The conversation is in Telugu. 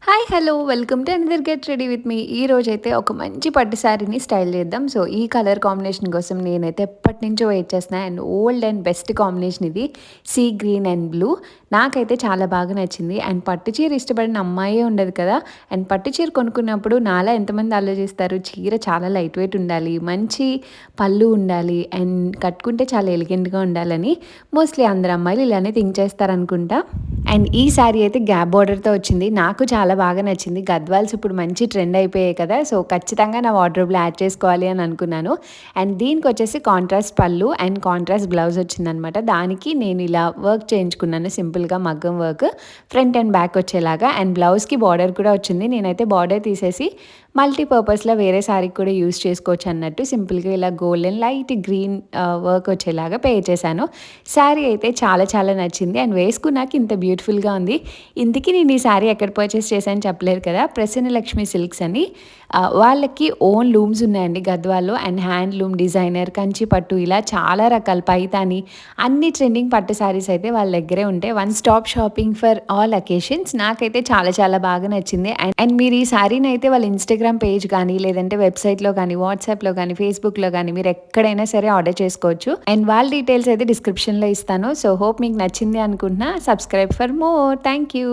Hi hello welcome to another get ready with me. ఈ రోజైతే ఒక మంచి పట్టు శారీని స్టైల్ చేద్దాం. సో ఈ కలర్ కాంబినేషన్ కోసం నేనైతే ఎప్పటి నుంచో వెయిట్ చేస్తున్నా and old and best combination ఇది. సీ గ్రీన్ అండ్ బ్లూ నాకైతే చాలా బాగా నచ్చింది. అండ్ పట్టు చీర ఇష్టపడిన అమ్మాయే ఉండదు కదా. అండ్ పట్టు చీర కొనుక్కున్నప్పుడు నాలా ఎంతమంది ఆలోచిస్తారు, చీర చాలా లైట్ వెయిట్ ఉండాలి, మంచి పళ్ళు ఉండాలి అండ్ కట్టుకుంటే చాలా ఎలిగెంట్గా ఉండాలని మోస్ట్లీ అందరు అమ్మాయిలు ఇలానే థింక్ చేస్తారనుకుంటా. అండ్ ఈ శారీ అయితే గ్యాప్ బార్డర్‌తో వచ్చింది. నాకు చాలా బాగా నచ్చింది. గద్వాల్స్ ఇప్పుడు మంచి ట్రెండ్ అయిపోయాయి కదా. సో, ఖచ్చితంగా నా వార్డ్‌రోబ్‌లో యాడ్ చేసుకోవాలి అని అనుకున్నాను. అండ్ దీనికొచ్చేసి కాంట్రాస్ట్ పళ్ళు అండ్ కాంట్రాస్ట్ బ్లౌజ్ వచ్చిందనమాట. దానికి నేను ఇలా వర్క్ చేయించుకున్నాను సింపుల్‌గా మగ్గం వర్క్. ఫ్రంట్ అండ్ బ్యాక్ వచ్చేలాగా అండ్ బ్లౌజ్‌కి బార్డర్ కూడా వచ్చింది. నేనైతే బార్డర్ తీసేసి మల్టీపర్పస్‌లో వేరే శారీకి కూడా యూజ్ చేసుకోవచ్చు అన్నట్టు సింపుల్‌గా ఇలా గోల్డెన్ లైట్ గ్రీన్ వర్క్ వచ్చేలాగా పే చేశాను. శారీ అయితే చాలా చాలా నచ్చింది అండ్ వేసుకున్నాక ఇంత బ్యూటిఫుల్‌గా ఉంది. ఇంతకీ నేను ఈ శారీ ఎక్కడ పర్చేస్ చేశానని చెప్పలేదు కదా. ప్రసన్నలక్ష్మి సిల్క్స్ అని వాళ్ళకి ఓన్ లూమ్స్ ఉన్నాయండి గద్వాల్లో. అండ్ హ్యాండ్లూమ్ డిజైనర్, కంచి పట్టు ఇలా చాలా రకాల పైతాని అన్ని ట్రెండింగ్ పట్టు శారీస్ అయితే వాళ్ళ దగ్గరే ఉంటాయి. One stop shopping for all occasions. నాకైతే చాలా చాలా బాగా నచ్చింది. అండ్ మీరు ఈ శారీని అయితే వాళ్ళ ఇన్‌స్టాగ్రామ్ పేజ్ కానీ, లేదంటే వెబ్‌సైట్‌లో కానీ, వాట్సాప్‌లో కానీ, ఫేస్‌బుక్‌లో కానీ మీరు ఎక్కడైనా సరే ఆర్డర్ చేసుకోవచ్చు. అండ్ వాళ్ళ డీటెయిల్స్ అయితే డిస్క్రిప్షన్‌లో ఇస్తాను. సో హోప్ మీకు నచ్చింది అనుకుంటున్నా. Subscribe for more. Thank you.